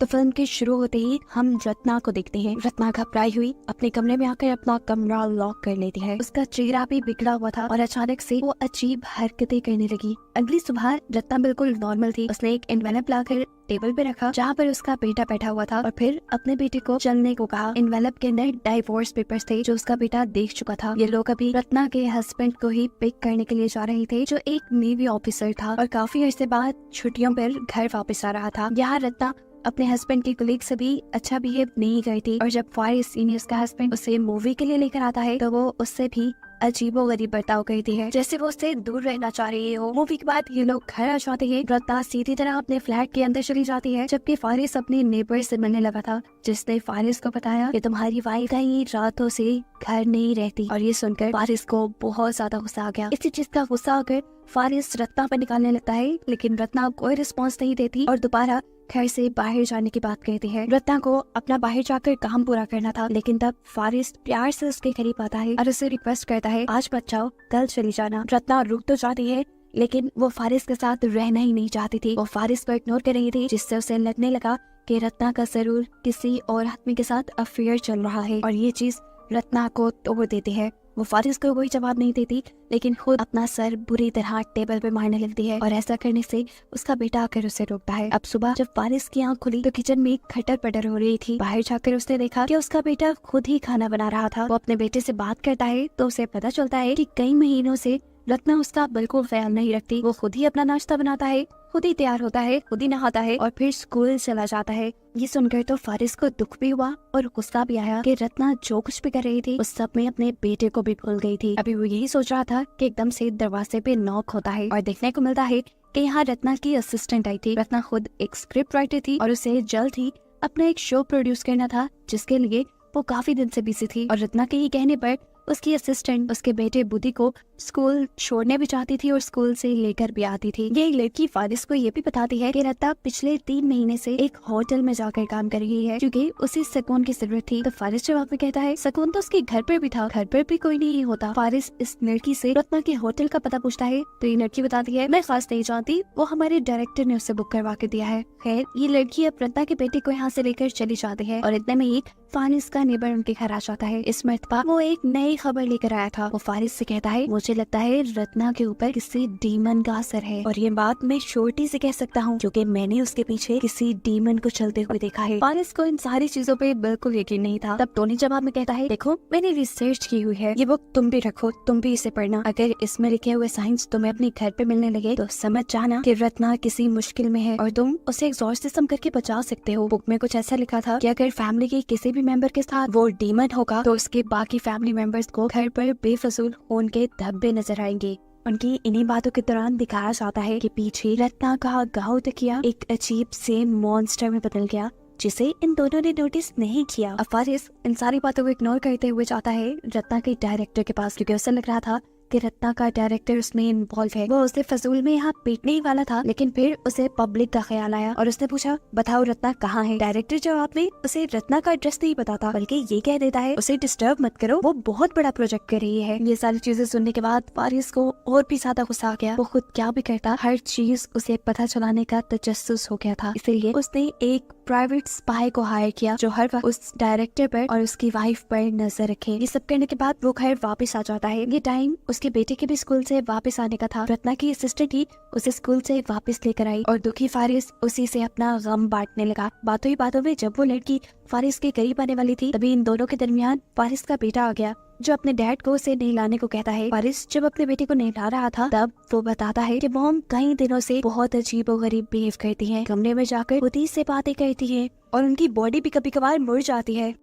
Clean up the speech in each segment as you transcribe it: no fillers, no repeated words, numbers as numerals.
तो फिल्म के शुरू होते ही हम रत्ना को देखते हैं। रत्ना घबराई हुई अपने कमरे में आकर अपना कमरा लॉक कर लेती है। उसका चेहरा भी बिगड़ा हुआ था और अचानक से वो अजीब हरकतें करने लगी। अगली सुबह रत्ना बिल्कुल नॉर्मल थी। उसने एक एनवेलप लाकर टेबल पे रखा जहाँ पर उसका बेटा बैठा हुआ था और फिर अपने बेटे को चलने को कहा। एनवेलप के अंदर डाइवोर्स पेपर्स थे जो उसका बेटा देख चुका था। ये लोग अभी रत्ना के हस्बैंड को ही पिक करने के लिए जा रहे थे जो एक नेवी ऑफिसर था और काफी अर्से बाद छुट्टियों पर घर वापस आ रहा था। यहाँ रत्ना अपने हस्बैंड की कलीग से भी अच्छा बिहेव नहीं गई थी और जब फारिस सीनियर्स का हस्बैंड उसे मूवी के लिए लेकर आता है तो वो उससे भी अजीबोगरीब बर्ताव करती है, जैसे वो उससे दूर रहना चाह रही हो। मूवी के बाद ये लोग घर आ जाते हैं। रत्ना सीधी तरह अपने फ्लैट के अंदर चली जाती है जबकि फारिस अपने नेबर से मिलने लगा था जिसने फारिस को बताया कि तुम्हारी वाइफ कई रातों से घर नहीं रहती। और ये सुनकर फारिस को बहुत ज्यादा गुस्सा आ गया। इसी चीज का गुस्सा आकर फारिस रत्ना पर निकालने लगता है लेकिन रत्ना कोई रिस्पॉन्स नहीं देती और दोबारा घर से बाहर जाने की बात कहती है। रत्ना को अपना बाहर जाकर काम पूरा करना था लेकिन तब फारिस प्यार से उसके करीब आता है और उसे रिक्वेस्ट करता है आज मत जाओ, कल चली जाना। रत्ना रुक तो जाती है लेकिन वो फारिस के साथ रहना ही नहीं चाहती थी। वो फारिस को इग्नोर कर रही थी जिससे उसे लगने लगा कि रत्ना का जरूर किसी और आदमी के साथ अफेयर चल रहा है और ये चीज रत्ना को तोड़ देती है। वो फारिस को कोई जवाब नहीं देती लेकिन खुद अपना सर बुरी तरह टेबल पे मारने लगती है और ऐसा करने से उसका बेटा आकर उसे रोकता है। अब सुबह जब फारिस की आंख खुली तो किचन में खटर पटर हो रही थी। बाहर जाकर उसने देखा कि उसका बेटा खुद ही खाना बना रहा था। वो अपने बेटे से बात करता है तो उसे पता चलता है कि कई महीनों से रत्ना उसका बिल्कुल ख्याल नहीं रखती। वो खुद ही अपना नाश्ता बनाता है, खुद ही तैयार होता है, खुद ही नहाता है और फिर स्कूल चला जाता है। ये सुनकर तो फारिस को दुख भी हुआ और गुस्सा भी आया कि रत्ना जो कुछ भी कर रही थी उस सब में अपने बेटे को भी भूल गई थी। अभी वो यही सोच रहा था कि एकदम से दरवाजे पे नॉक होता है और देखने को मिलता है कि यहाँ रत्ना की असिस्टेंट आई थी। रत्ना खुद एक स्क्रिप्ट राइटर थी और उसे जल्द ही अपना एक शो प्रोड्यूस करना था जिसके लिए वो काफी दिन से बिजी थी। और रत्ना के ये कहने पर उसकी असिस्टेंट उसके बेटे बुद्धि को स्कूल छोड़ने भी चाहती थी और स्कूल से लेकर भी आती थी। ये लड़की फारिस को ये भी बताती है कि रत्ना पिछले 3 महीने से एक होटल में जाकर काम कर रही है क्योंकि उसे सुकून की जरूरत थी। तो फारिस जवाब में कहता है सुकून तो उसके घर पर भी था, घर पर भी कोई नहीं होता। फारिस इस लड़की से रत्ना के होटल का पता पूछता है तो ये लड़की बताती है मैं खास नहीं जानती, वो हमारे डायरेक्टर ने उसे बुक करवा के दिया है। खैर ये लड़की अब रत्ना के बेटे को यहाँ से लेकर चली जाती है और इतने में ही फारिस का नेबर उनके घर आ जाता है। इस मर्तबा वो एक नई खबर लेकर आया था। वो फारिस से कहता है मुझे लगता है रत्ना के ऊपर किसी डीमन का असर है और ये बात मैं श्योरिटी से कह सकता हूँ क्योंकि मैंने उसके पीछे किसी डीमन को चलते हुए देखा है। फारिस को इन सारी चीजों पे बिल्कुल यकीन नहीं था। तब टोनी जवाब में कहता है देखो मैंने रिसर्च की हुई है, ये बुक तुम भी रखो, तुम भी इसे पढ़ना। अगर इसमें लिखे हुए साइंस तुम्हें अपने घर पे मिलने लगे तो समझ जाना कि रत्ना किसी मुश्किल में है और तुम उसे एग्जॉर्सिज्म करके बचा सकते हो। बुक में कुछ ऐसा लिखा था कि अगर फैमिली के किसी भी मेंबर के साथ वो डीमन होगा तो उसके बाकी फैमिली मेंबर्स को घर पर बेफजूल खून के धब्बे नजर आएंगे। उनकी इन्हीं बातों के दौरान दिखाया जाता है कि पीछे रत्ना का गाँव तकिया एक अजीब से मॉन्स्टर में बदल गया जिसे इन दोनों ने नोटिस नहीं किया। फारिस इन सारी बातों को इग्नोर करते हुए जाता है रत्ना के डायरेक्टर के पास क्योंकि उसे लग रहा था कि रत्ना का डायरेक्टर उसमें इन्वॉल्व है। वो उसे फजूल में यहाँ पीटने ही वाला था लेकिन फिर उसे पब्लिक का ख्याल आया और उसने पूछा बताओ रत्ना कहाँ है। डायरेक्टर जवाब में उसे रत्ना का एड्रेस नहीं बताता बल्कि ये कह देता है उसे डिस्टर्ब मत करो, वो बहुत बड़ा प्रोजेक्ट कर रही है। ये सारी चीजें सुनने के बाद फारिस को और भी ज्यादा गुस्सा आ गया। वो खुद क्या भी करता हर चीज उसे पता चलाने का तजस्सुस हो गया था, इसलिए उसने एक प्राइवेट स्पाई को हायर किया जो हर वक्त उस डायरेक्टर पर और उसकी वाइफ पर नजर रखे। ये सब करने के बाद वो घर वापस आ जाता है। ये टाइम उसके बेटे के भी स्कूल से वापस आने का था। रत्ना की असिस्टेंट ही उसे स्कूल से वापस लेकर आई और दुखी फारिस उसी से अपना गम बांटने लगा। बातों ही बातों में जब वो लड़की फारिस के करीब आने वाली थी तभी इन दोनों के दरमियान फारिस का बेटा आ गया जो अपने डैड को उसे नहलाने को कहता है। फारिस जब अपने बेटे को नहला रहा था तब वो बताता है कि मॉम कई दिनों से बहुत अजीब और गरीब बिहेव करती है, कमरे में जाकर खुद ही से बातें करती है और उनकी बॉडी भी कभी कभार मुड़ जाती है।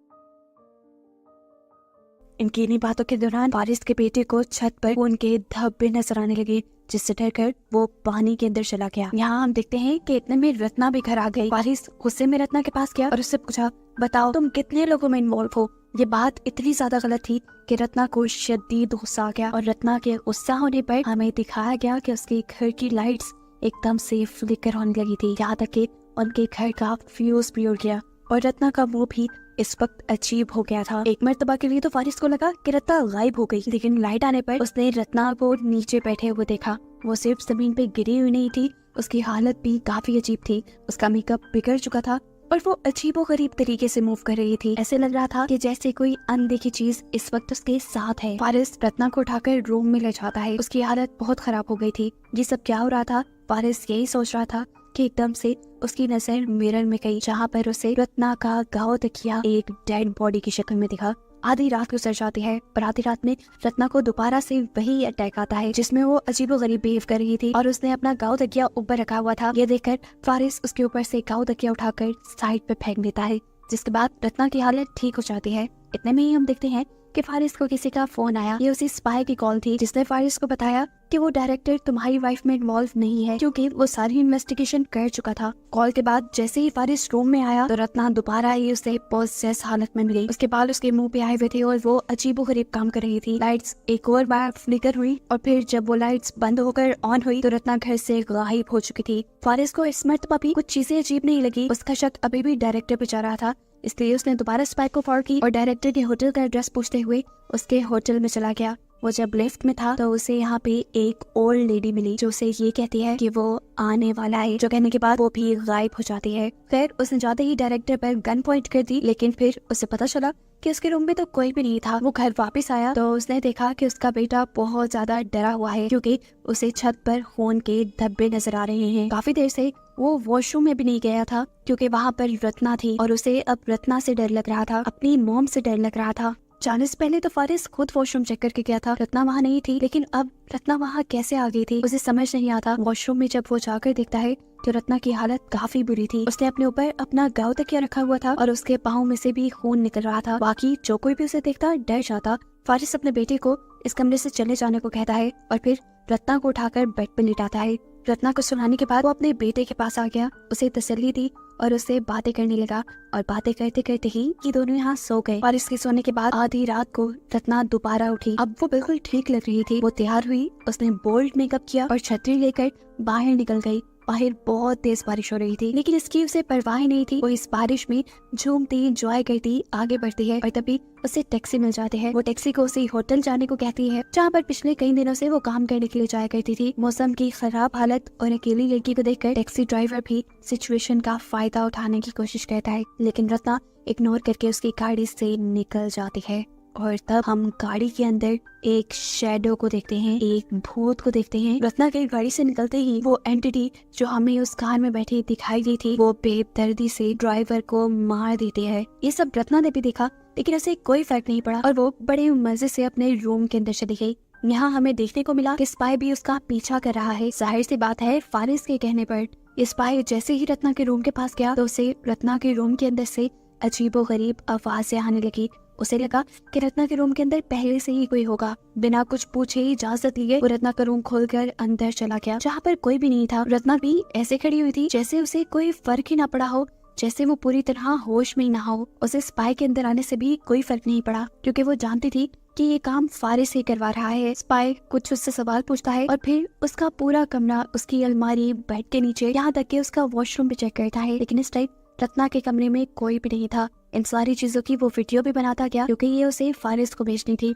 इनकी इन्हीं बातों के दौरान फारिस के बेटे को छत पर उनके धब्बे नजर आने लगे जिससे डरकर वो पानी के अंदर चला गया। यहाँ हम देखते हैं कि इतने में रत्ना भी घर आ गई। फारिस गुस्से में रत्ना के पास गया और उससे पूछा बताओ तुम कितने लोगों में इन्वॉल्व हो। ये बात इतनी ज्यादा गलत थी कि रत्ना को शदीद गुस्सा आ गया और रत्ना के गुस्सा होने पर हमें दिखाया गया कि उसके घर की लाइट्स एकदम से फ्लिकर होने लगी थी, यहाँ तक कि उनके घर का फ्यूज भी उड़ गया और रत्ना का मुंह भी इस वक्त अजीब हो गया था। एक मर्तबा के लिए तो फारिस को लगा कि रत्ना गायब हो गई लेकिन लाइट आने पर उसने रत्ना को नीचे बैठे हुए देखा। वो सिर्फ जमीन पे गिरी हुई नहीं थी, उसकी हालत भी काफी अजीब थी। उसका मेकअप बिगड़ चुका था, और वो अजीबोगरीब तरीके से मूव कर रही थी। ऐसे लग रहा था कि जैसे कोई अनदेखी चीज इस वक्त उसके साथ है। फारिस रत्ना को उठाकर रूम में ले जाता है। उसकी हालत बहुत खराब हो गई थी। ये सब क्या हो रहा था? फारिस यही सोच रहा था कि एकदम से उसकी नजर मिरर में गई, जहाँ पर उसे रत्ना का गाँव तकिया एक डेड बॉडी की शक्ल में दिखा। आधी रात गुजर जाती है और आधी रात में रत्ना को दोबारा से वही अटैक आता है जिसमें वो अजीबोगरीब बिहेव कर रही थी और उसने अपना गाँव तकिया ऊपर रखा हुआ था। ये देखकर फारिस उसके ऊपर से गाँव तकिया उठाकर साइड पे फेंक देता है, जिसके बाद रत्ना की हालत ठीक हो जाती है। इतने में ही हम देखते हैं कि फारिस को किसी का फोन आया। ये उसी स्पाई की कॉल थी जिसने फारिस को बताया कि वो डायरेक्टर तुम्हारी वाइफ में इन्वॉल्व नहीं है, क्योंकि वो सारी इन्वेस्टिगेशन कर चुका था। कॉल के बाद जैसे ही फारिस रूम में आया तो रत्ना दोबारा ही उसे पोसेस हालत में मिली। उसके बाल उसके मुंह पे आए हुए थे और वो अजीबोगरीब काम कर रही थी। लाइट्स एक और बार फ्लिकर हुई और फिर जब वो लाइट्स बंद होकर ऑन हुई तो रत्ना घर से गायब हो चुकी थी। फारिस को इस मर्तबा भी कुछ चीजें अजीब नहीं लगी। उसका शक अभी भी डायरेक्टर पे जा रहा था, इसलिए उसने दोबारा स्पाई को कॉल की और डायरेक्टर के होटल का एड्रेस पूछते हुए उसके होटल में चला गया। वो जब लिफ्ट में था तो उसे यहाँ पे एक ओल्ड लेडी मिली जो उसे ये कहती है कि वो आने वाला है, जो कहने के बाद वो भी गायब हो जाती है। फिर उसने जाते ही डायरेक्टर पर गन पॉइंट कर दी, लेकिन फिर उसे पता चला कि उसके रूम में तो कोई भी नहीं था। वो घर वापस आया तो उसने देखा कि उसका बेटा बहुत ज्यादा डरा हुआ है, क्योंकि उसे छत पर खून के धब्बे नजर आ रहे हैं। काफी देर से वो वॉशरूम में भी नहीं गया था क्योंकि वहाँ पर रत्ना थी और उसे अब रत्ना से डर लग रहा था, अपनी मॉम से डर लग रहा था। जाने से पहले तो फारिस खुद वॉशरूम चेक करके गया था, रत्ना वहाँ नहीं थी, लेकिन अब रत्ना वहाँ कैसे आ गई थी उसे समझ नहीं आता। वॉशरूम में जब वो जाकर देखता है तो रत्ना की हालत काफी बुरी थी। उसने अपने ऊपर अपना गाँव तकिया रखा हुआ था और उसके पाँव में से भी खून निकल रहा था। बाकी जो कोई भी उसे देखता डर जाता। फारिस अपने बेटे को इस कमरे से चले जाने को कहता है और फिर रत्ना को उठाकर बेड पर लिटाता है। रत्ना को सुनाने के बाद वो अपने बेटे के पास आ गया, उसे तसल्ली दी और उससे बातें करने लगा और बातें करते करते ही ये दोनों यहाँ सो गए। और इसके सोने के बाद आधी रात को रत्ना दोबारा उठी। अब वो बिल्कुल ठीक लग रही थी। वो तैयार हुई, उसने बोल्ड मेकअप किया और छतरी लेकर बाहर निकल गई। बाहर बहुत तेज बारिश हो रही थी, लेकिन इसकी उसे परवाह नहीं थी। वो इस बारिश में झूमती एंजॉय करती आगे बढ़ती है और तभी उसे टैक्सी मिल जाती है। वो टैक्सी को उसी होटल जाने को कहती है जहाँ पर पिछले कई दिनों से वो काम करने के लिए जाया करती थी। मौसम की खराब हालत और अकेली लड़की को देखकर टैक्सी ड्राइवर भी सिचुएशन का फायदा उठाने की कोशिश करता है, लेकिन रत्ना इग्नोर करके उसकी गाड़ी से निकल जाती है। और तब हम गाड़ी के अंदर एक शैडो को देखते हैं, एक भूत को देखते हैं। रत्ना के गाड़ी से निकलते ही वो एंटिटी जो हमें उस कार में बैठी दिखाई दी थी वो बेदर्दी से ड्राइवर को मार देती है। ये सब रत्ना ने भी देखा, लेकिन उसे कोई फर्क नहीं पड़ा और वो बड़े मजे से अपने रूम के अंदर चली गई। यहाँ हमें देखने को मिला कि स्पाई भी उसका पीछा कर रहा है। जाहिर सी बात है, फारिस के कहने पर स्पाई जैसे ही रत्ना के रूम के पास गया तो उसे रत्ना के रूम के अंदर से अजीबोगरीब आवाजें आने लगी। उसे लगा कि रत्ना के रूम के अंदर पहले से ही कोई होगा। बिना कुछ पूछे इजाजत लिए वो रत्ना का रूम खोलकर अंदर चला गया, जहाँ पर कोई भी नहीं था। रत्ना भी ऐसे खड़ी हुई थी जैसे उसे कोई फर्क ही ना पड़ा हो, जैसे वो पूरी तरह होश में ही ना हो। उसे स्पाई के अंदर आने से भी कोई फर्क नहीं पड़ा, क्योंकि वो जानती थी कि ये काम फारिस ही करवा रहा है। स्पाई कुछ उससे सवाल पूछता है और फिर उसका पूरा कमरा, उसकी अलमारी, बेड के नीचे, यहाँ तक कि उसका वॉशरूम भी चेक करता है, लेकिन इस टाइम रत्ना के कमरे में कोई भी नहीं था। इन सारी चीजों की वो वीडियो भी बनाता गया क्योंकि ये उसे फारिस को भेजनी थी।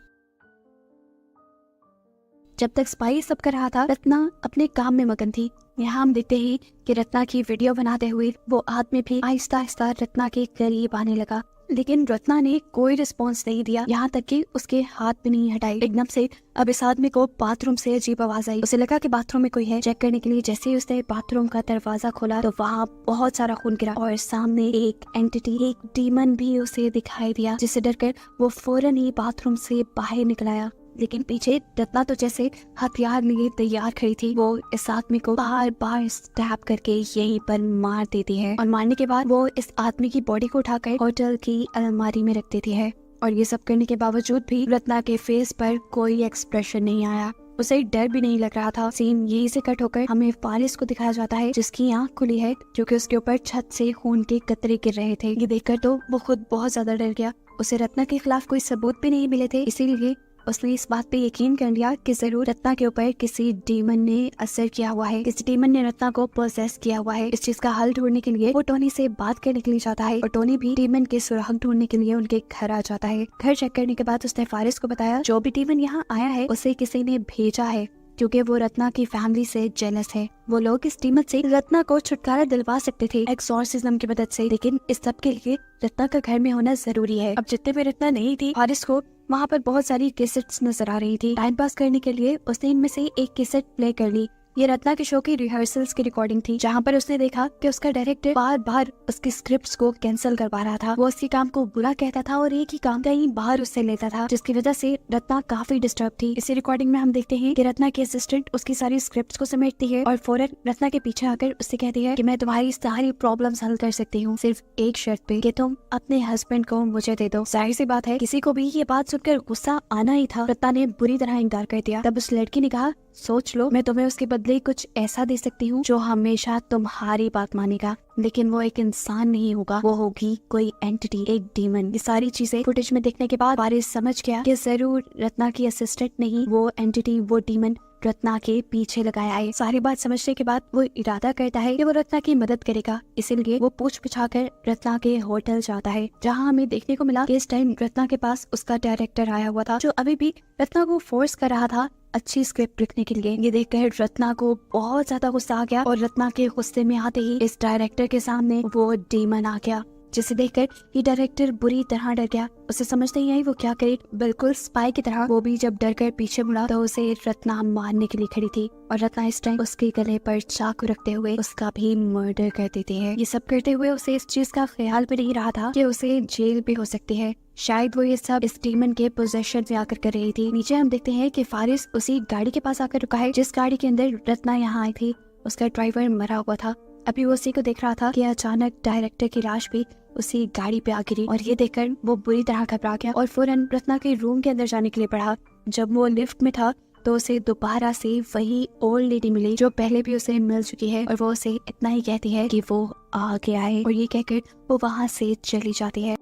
जब तक स्पाई सब कर रहा था, रत्ना अपने काम में मगन थी। यहाँ हम देखते ही कि रत्ना की वीडियो बनाते हुए वो आदमी भी आहिस्ता आहिस्ता रत्ना के करीब आने लगा, लेकिन रत्ना ने कोई रिस्पॉन्स नहीं दिया, यहाँ तक कि उसके हाथ भी नहीं हटाई। एकदम से अब इस आदमी को बाथरूम से अजीब आवाज आई। उसे लगा कि बाथरूम में कोई है। चेक करने के लिए जैसे ही उसने बाथरूम का दरवाजा खोला तो वहाँ बहुत सारा खून गिरा और सामने एक एंटिटी, एक डीमन भी उसे दिखाई दिया, जिससे डरकर वो फौरन ही बाथरूम से बाहर निकल आया। लेकिन पीछे रत्ना तो जैसे हथियार लिए तैयार खड़ी थी। वो इस आदमी को बार बार स्टैब करके यहीं पर मार देती है और मारने के बाद वो इस आदमी की बॉडी को उठाकर होटल की अलमारी में रख देती है। और ये सब करने के बावजूद भी रत्ना के फेस पर कोई एक्सप्रेशन नहीं आया, उसे डर भी नहीं लग रहा था। सीन यही से कट होकर हमें फारिस को दिखाया जाता है, जिसकी आंख खुली है क्योंकि उसके ऊपर छत से खून के कतरे गिर रहे थे। ये देखकर तो वो खुद बहुत ज्यादा डर गया। उसे रत्ना के खिलाफ कोई सबूत भी नहीं मिले थे, इसीलिए उसने इस बात पे यकीन कर लिया कि जरूर रत्ना के ऊपर किसी डीमन ने असर किया हुआ है, किसी डीमन ने रत्ना को पोसेस किया हुआ है। इस चीज का हल ढूंढने के लिए वो टोनी से बात करने के लिए जाता है और टोनी भी डीमन के सुराग ढूंढने के लिए उनके घर आ जाता है। घर चेक करने के बाद उसने फारिस को बताया जो भी डीमन यहाँ आया है उसे किसी ने भेजा है क्योंकि वो रत्ना की फैमिली से जेलस है। वो लोग इस डीमन से रत्ना को छुटकारा दिलवा सकते थे एक्सॉर्सिज्म की मदद से, लेकिन इस सब के लिए रत्ना का घर में होना जरूरी है। अब जितने भी रत्ना नहीं थी, फारिस को वहाँ पर बहुत सारी कैसेट्स नजर आ रही थी। टाइम पास करने के लिए उसने इनमें से एक कैसेट प्ले कर ली। ये रत्ना के शो की रिहर्सल्स की रिकॉर्डिंग थी, जहाँ पर उसने देखा कि उसका डायरेक्टर बार बार उसकी स्क्रिप्ट्स को कैंसिल करवा रहा था। वो उसके काम को बुरा कहता था और एक ही काम कहीं बाहर उससे लेता था, जिसकी वजह से रत्ना काफी डिस्टर्ब थी। इसी रिकॉर्डिंग में हम देखते हैं कि रत्ना की असिस्टेंट उसकी सारी स्क्रिप्ट्स को समेटती है और फौरन रत्ना के पीछे आकर उससे कहती है कि मैं तुम्हारी सारी प्रॉब्लम्स हल कर सकती हूँ, सिर्फ एक शर्त पे कि तुम अपने हस्बैंड को मुझे दे दो। जाहिर सी बात है किसी को भी ये बात सुनकर गुस्सा आना ही था। रत्ना ने बुरी तरह इनकार कर दिया। तब उस लड़की ने कहा, सोच लो, मैं तुम्हें उसके बदले कुछ ऐसा दे सकती हूँ जो हमेशा तुम्हारी बात मानेगा, लेकिन वो एक इंसान नहीं होगा, वो होगी कोई एंटिटी, एक डीमन। ये सारी चीजें फुटेज में देखने के बाद फारिस समझ गया कि जरूर रत्ना की असिस्टेंट नहीं, वो एंटिटी, वो डीमन रत्ना के पीछे लगाया है। सारी बात समझने के बाद वो इरादा करता है कि वो रत्ना की मदद करेगा, इसीलिए वो पूछ पुछाकर रत्ना के होटल जाता है, जहाँ हमें देखने को मिला कि इस टाइम रत्ना के पास उसका डायरेक्टर आया हुआ था, जो अभी भी रत्ना को फोर्स कर रहा था अच्छी स्क्रिप्ट लिखने के लिए। ये देखकर रत्ना को बहुत ज्यादा गुस्सा आ गया और रत्ना के गुस्से में आते ही इस डायरेक्टर के सामने वो डीमन आ गया, जिसे देखकर ये डायरेक्टर बुरी तरह डर गया। उसे समझ नहीं आई वो क्या करे। बिल्कुल स्पाई की तरह वो भी जब डर कर पीछे मुड़ा तो उसे रत्ना मारने के लिए खड़ी थी और रत्ना इस टाइम उसके गले पर चाकू रखते हुए उसका भी मर्डर कर देती है। ये सब करते हुए उसे इस चीज का ख्याल भी नहीं रहा था कि उसे जेल भी हो सकती है। शायद वो ये सब इस डीमन के पोजेशन में आकर कर रही थी। नीचे हम देखते हैं कि फारिस उसी गाड़ी के पास आकर रुका है जिस गाड़ी के अंदर रत्ना यहाँ आई थी। उसका ड्राइवर मरा हुआ था। अभी वो उसी को देख रहा था कि अचानक डायरेक्टर की लाश भी उसी गाड़ी पे आ गिरी और ये देखकर वो बुरी तरह घबरा गया और फौरन रत्ना के रूम के अंदर जाने के लिए बढ़ा। जब वो लिफ्ट में था तो उसे दोबारा से वही ओल्ड लेडी मिली जो पहले भी उसे मिल चुकी है और वो उसे इतना ही कहती है कि वो आ गया है और ये कहकर वो वहाँ से चली जाती है।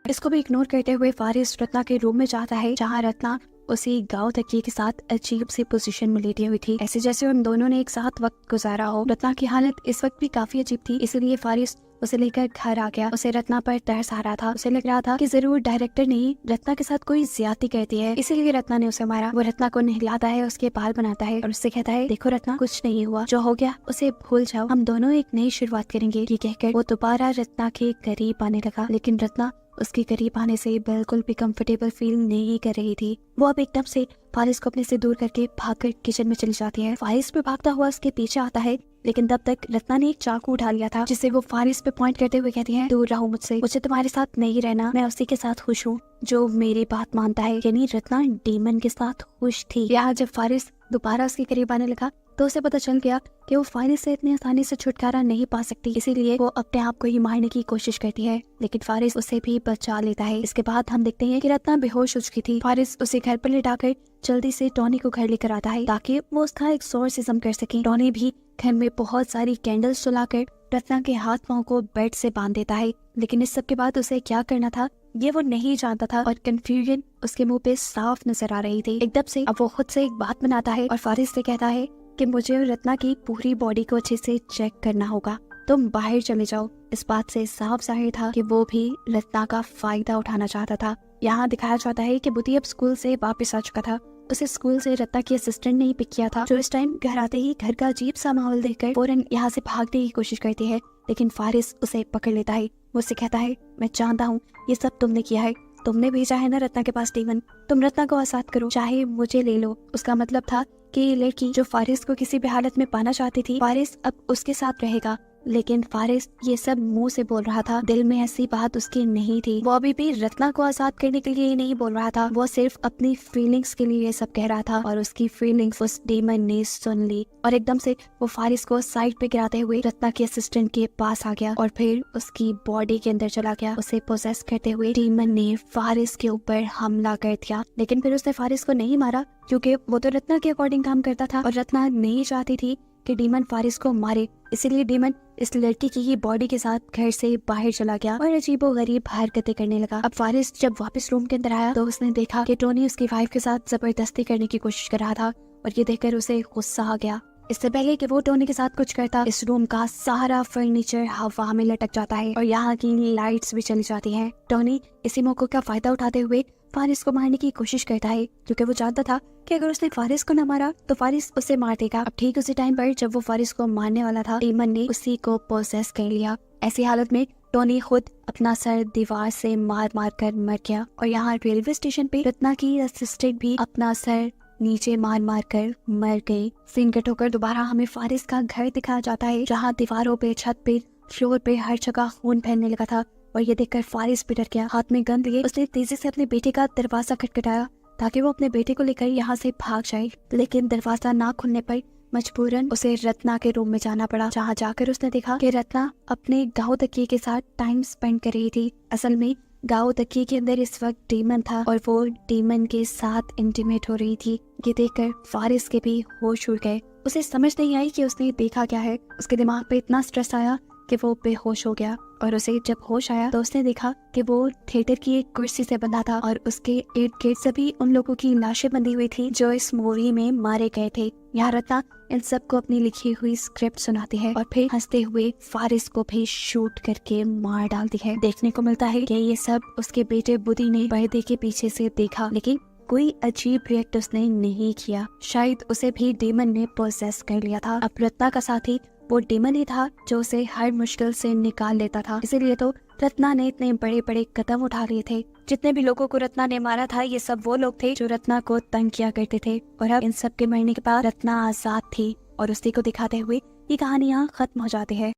इसको भी इग्नोर करते हुए फारिस रत्ना के रूम में जाता है, जहाँ रत्ना उसी गांव तकिए के साथ अजीब सी पोजीशन में लेटी हुई थी, ऐसे जैसे उन दोनों ने एक साथ वक्त गुजारा हो। रत्ना की हालत इस वक्त भी काफी अजीब थी, इसलिए फारिस उसे लेकर घर आ गया। उसे रत्ना पर तरस आ रहा था। उसे लग रहा था कि जरूर डायरेक्टर ने रत्ना के साथ कोई ज्यादती करती है, इसीलिए रत्ना ने उसे मारा। वो रत्ना को नहलाता है, उसके बाल बनाता है और उससे कहता है, देखो रत्ना, कुछ नहीं हुआ, जो हो गया उसे भूल जाओ, हम दोनों एक नई शुरुआत करेंगे। ये कहकर वो दोबारा रत्ना के करीब आने लगा, लेकिन रत्ना उसके करीब आने से बिल्कुल भी कंफर्टेबल फील नहीं कर रही थी। वो अब एकदम से फारिस को अपने से दूर करके भागकर किचन में चली जाती है। फारिस पे भागता हुआ उसके पीछे आता है, लेकिन तब तक रत्ना ने एक चाकू उठा लिया था, जिसे वो फारिस पे पॉइंट करते हुए कहती है, दूर रहो मुझसे, मुझे तुम्हारे साथ नहीं रहना, मैं उसी के साथ खुश हूँ जो मेरी बात मानता है। यानी रत्ना डीमन के साथ खुश थी। यहाँ जब फारिस दोबारा उसके करीब आने लगा तो उसे पता चल गया कि वो फारिस से इतनी आसानी से छुटकारा नहीं पा सकती, इसीलिए वो अपने आप को ही मारने की कोशिश करती है, लेकिन फारिस उसे भी बचा लेता है। इसके बाद हम देखते हैं कि रत्ना बेहोश हो चुकी थी। फारिस उसे घर पर लिटाकर जल्दी से टॉनी को घर लेकर आता है ताकि वो उसका एक्सॉर्सिज्म कर सके। टॉनी भी घर में बहुत सारी कैंडल्स जलाकर रत्ना के हाथ पांव को बेड से बांध देता है, लेकिन इस सब के बाद उसे क्या करना था ये वो नहीं जानता था और कंफ्यूजन उसके मुंह पे साफ नजर आ रही थी। एकदम से अब वो खुद से एक बात बनाता है और फारिस से कहता है कि मुझे रत्ना की पूरी बॉडी को अच्छे से चेक करना होगा, तुम बाहर चले जाओ। इस बात से साफ जाहिर था कि वो भी रत्ना का फायदा उठाना चाहता था। यहाँ दिखाया जाता है कि बुद्धि अब स्कूल से वापस आ चुका था। उसे स्कूल से रत्ना की असिस्टेंट ने ही पिक किया था, जो इस टाइम घर आते ही घर का अजीब सा माहौल देखकर फौरन यहाँ से भागने की कोशिश करती है, लेकिन फारिस उसे पकड़ लेता है। वो उससे कहता है, मैं जानता हूँ ये सब तुमने किया है, तुमने भेजा है ना रत्ना के पास डीमन, तुम रत्ना को आजाद करो, चाहे मुझे ले लो। उसका मतलब था कि ये लड़की जो फारिस को किसी भी हालत में पाना चाहती थी, फारिस अब उसके साथ रहेगा। लेकिन फारिस ये सब मुंह से बोल रहा था, दिल में ऐसी बात उसकी नहीं थी। वो अभी भी रत्ना को आजाद करने के लिए ही नहीं बोल रहा था, वो सिर्फ अपनी फीलिंग्स के लिए ये सब कह रहा था और उसकी फीलिंग्स उस डीमन ने सुन ली और एकदम से वो फारिस को साइड पे गिराते हुए रत्ना के असिस्टेंट के पास आ गया और फिर उसकी बॉडी के अंदर चला गया। उसे पोसेस करते हुए डीमन ने फारिस के ऊपर हमला कर दिया, लेकिन फिर उसने फारिस को नहीं मारा क्योंकि वो तो रत्ना के अकॉर्डिंग काम करता था और रत्ना नहीं चाहती थी कि डीमन फारिस को मारे, इसीलिए डीमन इस लड़की की ही बॉडी के साथ घर से बाहर चला गया और अजीबोगरीब हरकतें करने लगा। अब फारिस जब वापस रूम के अंदर आया तो उसने देखा कि टोनी उसकी वाइफ के साथ जबरदस्ती करने की कोशिश कर रहा था और ये देखकर उसे गुस्सा आ गया। इससे पहले कि वो टोनी के साथ कुछ करता, इस रूम का सारा फर्नीचर हवा में लटक जाता है और यहाँ की लाइट्स भी चली जाती हैं। टोनी इसी मौके का फायदा उठाते हुए फारिस को मारने की कोशिश करता है, क्योंकि वो जानता था कि अगर उसने फारिस को न मारा तो फारिस उसे मार देगा। अब ठीक उसी टाइम पर जब वो फारिस को मारने वाला था, डेमन ने उसी को पोसेस कर लिया। ऐसी हालत में टोनी खुद अपना सर दीवार से मार मार कर मर गया। और यहाँ रेलवे स्टेशन पे रत्ना की असिस्टेंट भी अपना सर नीचे मार मार कर मर गई। सीन कट होकर दोबारा हमें फारिस का घर दिखाया जाता है, जहाँ दीवारों पे, छत पे, फ्लोर पे हर जगह खून फैलने लगा था। और ये देखकर फारिस भी डर गया। हाथ में गन लिए उसने तेजी से अपने बेटे का दरवाजा खटखटाया ताकि वो अपने बेटे को लेकर यहाँ से भाग जाए, लेकिन दरवाजा ना खुलने पर मजबूरन उसे रत्ना के रूम में जाना पड़ा, जहाँ जाकर उसने देखा कि रत्ना अपने गाँव तकिए के साथ टाइम स्पेंड कर रही थी। असल में गाँव तकिए के अंदर इस वक्त डेमन था और वो डेमन के साथ इंटीमेट हो रही थी। ये देखकर फारिस के भी होश उड़ गए। उसे समझ नहीं आई कि उसने देखा क्या है। उसके दिमाग पे इतना स्ट्रेस आया कि वो बेहोश हो गया। और उसे जब होश आया तो उसने देखा कि वो थिएटर की एक कुर्सी से बंधा था और उसके इर्द गिर्द सभी उन लोगों की लाशें बंधी हुई थी जो इस मूवी में मारे गए थे। यहाँ रत्ना इन सबको अपनी लिखी हुई स्क्रिप्ट सुनाती है और फिर हंसते हुए फारिस को भी शूट करके मार डालती है। देखने को मिलता है कि ये सब उसके बेटे बुद्धि ने पर्दे के पीछे से देखा, लेकिन कोई अजीब रिएक्ट उसने नहीं किया। शायद उसे भी डेमन ने पोसेस कर लिया था। अब रत्ना का साथी वो डेमन ही था जो उसे हर मुश्किल से निकाल लेता था। इसीलिए तो रत्ना ने इतने बड़े बड़े कदम उठा लिए थे। जितने भी लोगों को रत्ना ने मारा था, ये सब वो लोग थे जो रत्ना को तंग किया करते थे। और अब इन सब के मरने के बाद रत्ना आजाद थी और उसी को दिखाते हुए ये कहानी यहाँ खत्म हो जाती है।